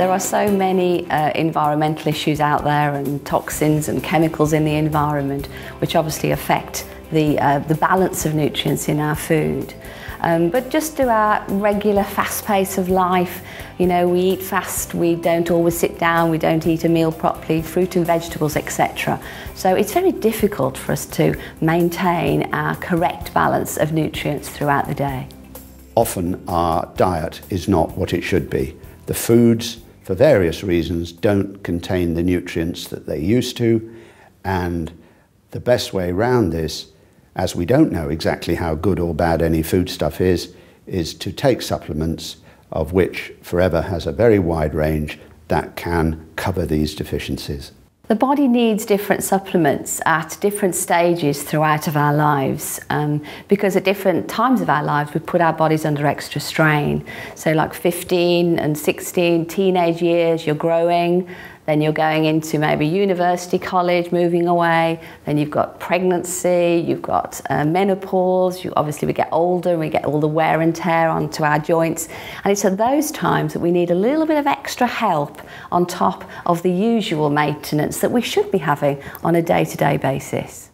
There are so many environmental issues out there and toxins and chemicals in the environment which obviously affect the balance of nutrients in our food. But just through our regular fast pace of life, you know, we eat fast, we don't always sit down, we don't eat a meal properly, fruit and vegetables, etc. So it's very difficult for us to maintain our correct balance of nutrients throughout the day. Often our diet is not what it should be. The foods, for various reasons, don't contain the nutrients that they used to, and the best way around this, as we don't know exactly how good or bad any foodstuff is to take supplements, of which Forever has a very wide range that can cover these deficiencies. The body needs different supplements at different stages throughout of our lives, because at different times of our lives we put our bodies under extra strain. So like 15 and 16, teenage years, you're growing, then you're going into maybe university, college, moving away, then you've got pregnancy, you've got menopause, obviously we get older and we get all the wear and tear onto our joints, and it's at those times that we need a little bit of extra help on top of the usual maintenance that we should be having on a day-to-day basis.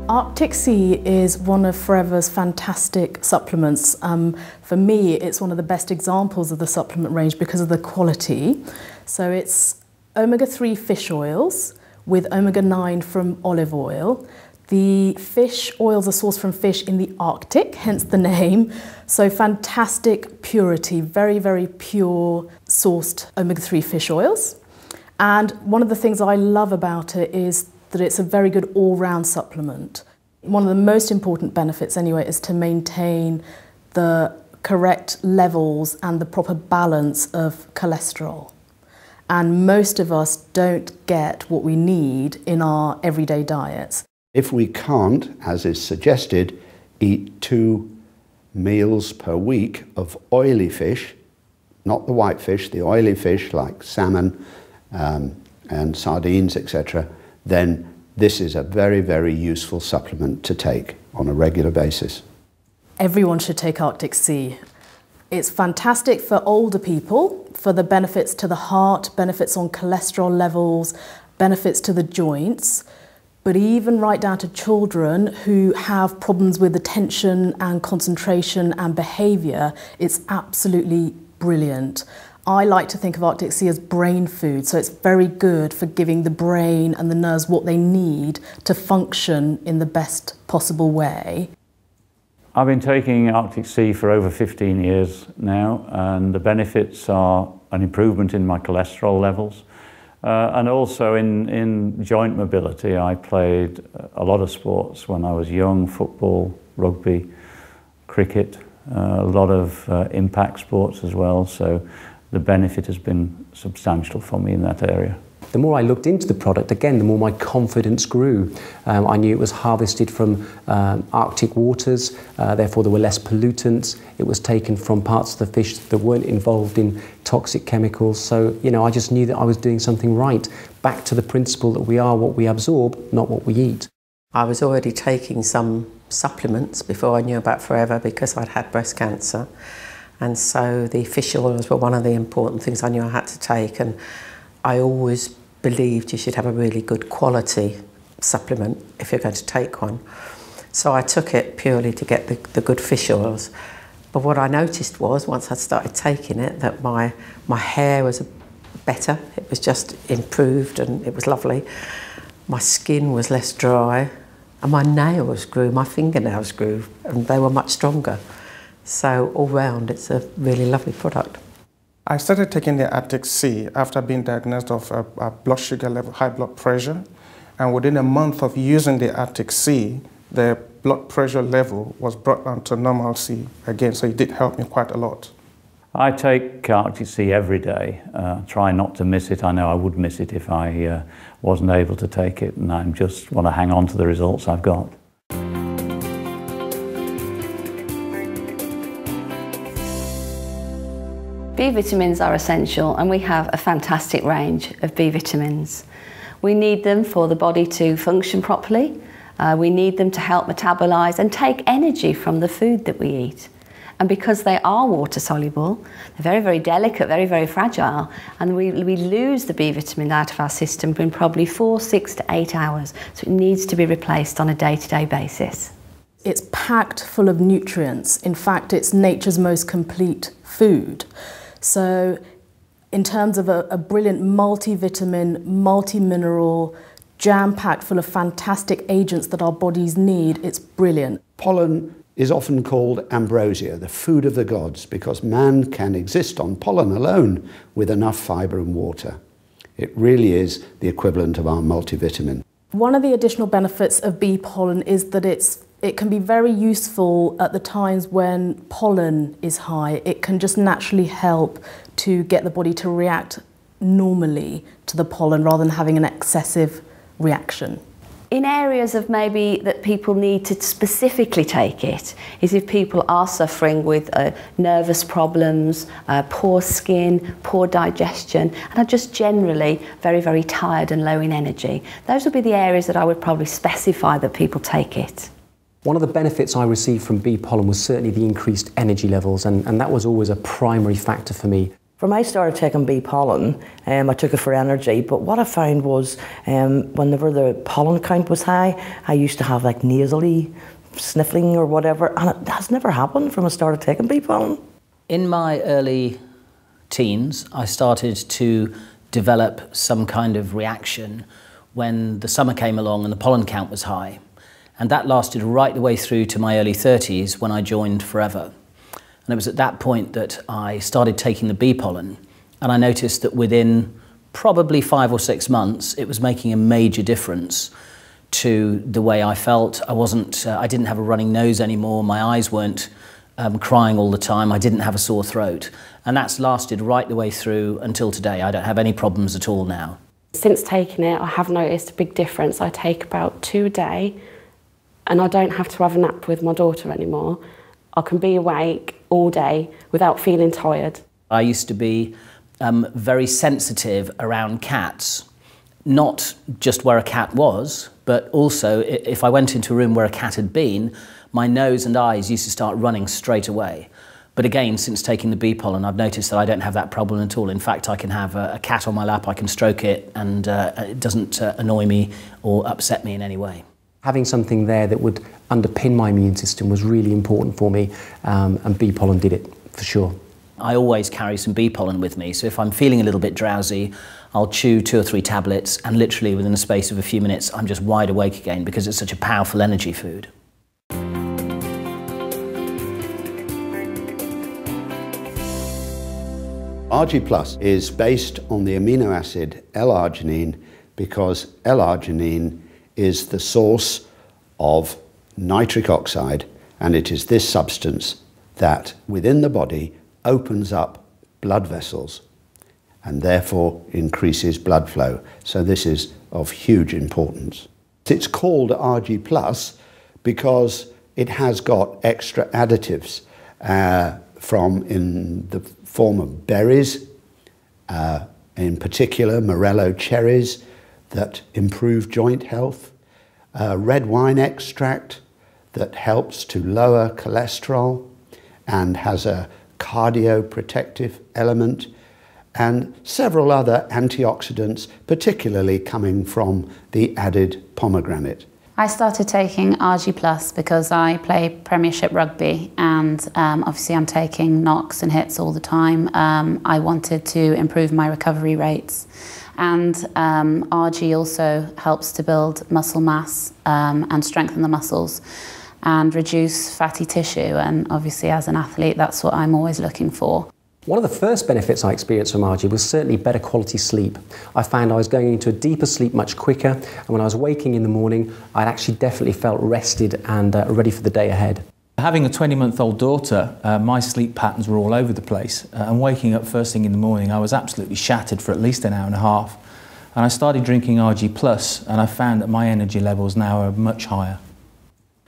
Arctic Sea is one of Forever's fantastic supplements. For me, it's one of the best examples of the supplement range because of the quality. So it's omega-3 fish oils with omega-9 from olive oil. The fish oils are sourced from fish in the Arctic, hence the name. So fantastic purity, very, very pure sourced omega-3 fish oils. And one of the things I love about it is that it's a very good all-round supplement. One of the most important benefits anyway is to maintain the correct levels and the proper balance of cholesterol. And most of us don't get what we need in our everyday diets. If we can't, as is suggested, eat 2 meals per week of oily fish, not the white fish, the oily fish like salmon and sardines, etc., then this is a very, very useful supplement to take on a regular basis. Everyone should take Arctic Sea. It's fantastic for older people, for the benefits to the heart, benefits on cholesterol levels, benefits to the joints, but even right down to children who have problems with attention and concentration and behaviour, it's absolutely brilliant. I like to think of Arctic Sea as brain food, so it's very good for giving the brain and the nerves what they need to function in the best possible way. I've been taking Arctic Sea for over 15 years now, and the benefits are an improvement in my cholesterol levels and also in joint mobility. I played a lot of sports when I was young: football, rugby, cricket, a lot of impact sports as well. So the benefit has been substantial for me in that area. The more I looked into the product, again, the more my confidence grew. I knew it was harvested from Arctic waters, therefore there were less pollutants. It was taken from parts of the fish that weren't involved in toxic chemicals. So, you know, I just knew that I was doing something right. Back to the principle that we are what we absorb, not what we eat. I was already taking some supplements before I knew about Forever because I'd had breast cancer. And so the fish oils were one of the important things I knew I had to take, and I always believed you should have a really good quality supplement if you're going to take one. So I took it purely to get the good fish oils. But what I noticed was, once I started taking it, that my hair was better. It was just improved and it was lovely. My skin was less dry and my nails grew, my fingernails grew, and they were much stronger. So all round, it's a really lovely product. I started taking the Arctic Sea after being diagnosed of a blood sugar level, high blood pressure. And within a month of using the Arctic Sea, the blood pressure level was brought down to normalcy again. So it did help me quite a lot. I take Arctic Sea every day. Try not to miss it. I know I would miss it if I wasn't able to take it, and I just want to hang on to the results I've got. B vitamins are essential, and we have a fantastic range of B vitamins. We need them for the body to function properly, We need them to help metabolise and take energy from the food that we eat. And because they are water soluble, they're very, very delicate, very, very fragile, and we lose the B vitamin out of our system in probably 4, 6 to 8 hours. So it needs to be replaced on a day-to-day basis. It's packed full of nutrients. In fact, it's nature's most complete food. So in terms of a brilliant multivitamin, multi-mineral, jam-packed full of fantastic agents that our bodies need, it's brilliant. Pollen is often called ambrosia, the food of the gods, because man can exist on pollen alone with enough fibre and water. It really is the equivalent of our multivitamin. One of the additional benefits of bee pollen is that it can be very useful at the times when pollen is high. It can just naturally help to get the body to react normally to the pollen rather than having an excessive reaction. In areas of maybe that people need to specifically take it is if people are suffering with nervous problems, poor skin, poor digestion, and are just generally very, very tired and low in energy. Those would be the areas that I would probably specify that people take it. One of the benefits I received from bee pollen was certainly the increased energy levels, and that was always a primary factor for me. When I started taking bee pollen, I took it for energy, but what I found was whenever the pollen count was high, I used to have like nasally sniffling or whatever, and it has never happened from I started taking bee pollen. In my early teens, I started to develop some kind of reaction when the summer came along and the pollen count was high. And that lasted right the way through to my early 30s when I joined Forever. And it was at that point that I started taking the bee pollen, and I noticed that within probably 5 or 6 months, it was making a major difference to the way I felt. I didn't have a running nose anymore, my eyes weren't crying all the time, I didn't have a sore throat. And that's lasted right the way through until today. I don't have any problems at all now. Since taking it, I have noticed a big difference. I take about 2 a day, and I don't have to have a nap with my daughter anymore. I can be awake all day without feeling tired. I used to be very sensitive around cats, not just where a cat was, but also if I went into a room where a cat had been, my nose and eyes used to start running straight away. But again, since taking the bee pollen, I've noticed that I don't have that problem at all. In fact, I can have a cat on my lap, I can stroke it, and it doesn't annoy me or upset me in any way. Having something there that would underpin my immune system was really important for me, and bee pollen did it, for sure. I always carry some bee pollen with me, so if I'm feeling a little bit drowsy, I'll chew 2 or 3 tablets, and literally within the space of a few minutes, I'm just wide awake again because it's such a powerful energy food. RG Plus is based on the amino acid L-arginine because L-arginine is the source of nitric oxide, and it is this substance that within the body opens up blood vessels and therefore increases blood flow. So this is of huge importance. It's called RG Plus because it has got extra additives in the form of berries, in particular Morello cherries, that improve joint health, red wine extract that helps to lower cholesterol and has a cardioprotective element, and several other antioxidants, particularly coming from the added pomegranate. I started taking RG Plus because I play Premiership rugby, and obviously I'm taking knocks and hits all the time. I wanted to improve my recovery rates, and RG also helps to build muscle mass and strengthen the muscles and reduce fatty tissue, and obviously as an athlete that's what I'm always looking for. One of the first benefits I experienced from RG was certainly better quality sleep. I found I was going into a deeper sleep much quicker, and when I was waking in the morning, I actually definitely felt rested and ready for the day ahead. Having a 20-month-old daughter, my sleep patterns were all over the place, and waking up first thing in the morning, I was absolutely shattered for at least an hour and a half. And I started drinking RG Plus, and I found that my energy levels now are much higher.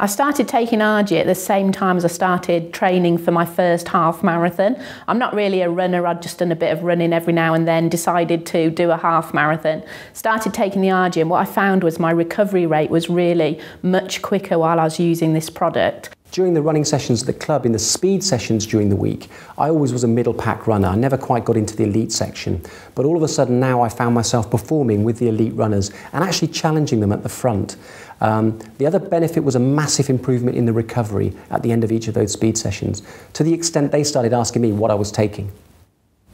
I started taking RG at the same time as I started training for my first half marathon. I'm not really a runner, I'd just done a bit of running every now and then, decided to do a half marathon. Started taking the RG, and what I found was my recovery rate was really much quicker while I was using this product. During the running sessions at the club, in the speed sessions during the week, I always was a middle pack runner. I never quite got into the elite section. But all of a sudden now I found myself performing with the elite runners and actually challenging them at the front. The other benefit was a massive improvement in the recovery at the end of each of those speed sessions, to the extent they started asking me what I was taking.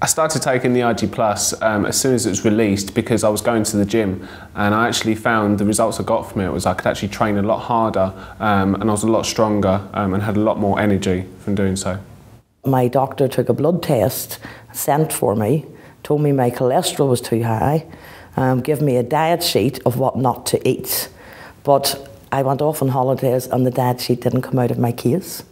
I started taking the RG Plus as soon as it was released because I was going to the gym, and I actually found the results I got from it was I could actually train a lot harder and I was a lot stronger and had a lot more energy from doing so. My doctor took a blood test, sent for me, told me my cholesterol was too high, gave me a diet sheet of what not to eat. But I went off on holidays and the diet sheet didn't come out of my case.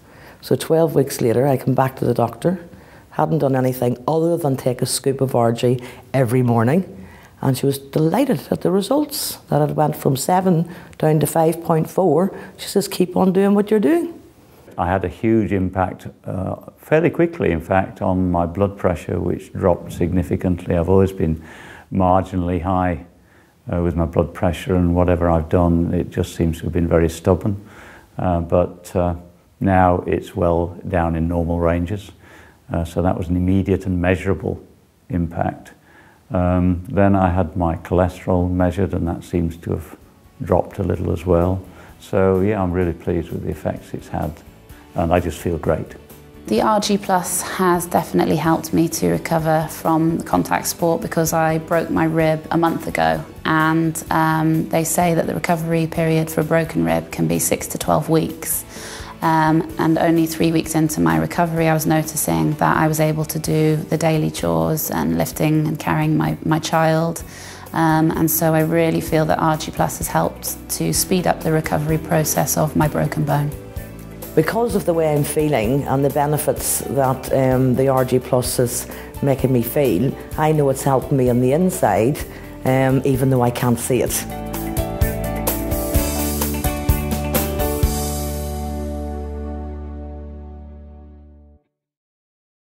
So 12 weeks later I come back to the doctor, hadn't done anything other than take a scoop of RG every morning, and she was delighted at the results, that it went from 7 down to 5.4. She says, keep on doing what you're doing. I had a huge impact, fairly quickly in fact, on my blood pressure, which dropped significantly. I've always been marginally high with my blood pressure, and whatever I've done, it just seems to have been very stubborn. But now it's well down in normal ranges. So that was an immediate and measurable impact. Then I had my cholesterol measured, and that seems to have dropped a little as well. So yeah, I'm really pleased with the effects it's had, and I just feel great. The RG Plus has definitely helped me to recover from contact sport because I broke my rib a month ago, and they say that the recovery period for a broken rib can be 6 to 12 weeks. And only 3 weeks into my recovery I was noticing that I was able to do the daily chores and lifting and carrying my child. And so I really feel that RG Plus has helped to speed up the recovery process of my broken bone. Because of the way I'm feeling and the benefits that the RG Plus is making me feel, I know it's helping me on the inside, even though I can't see it.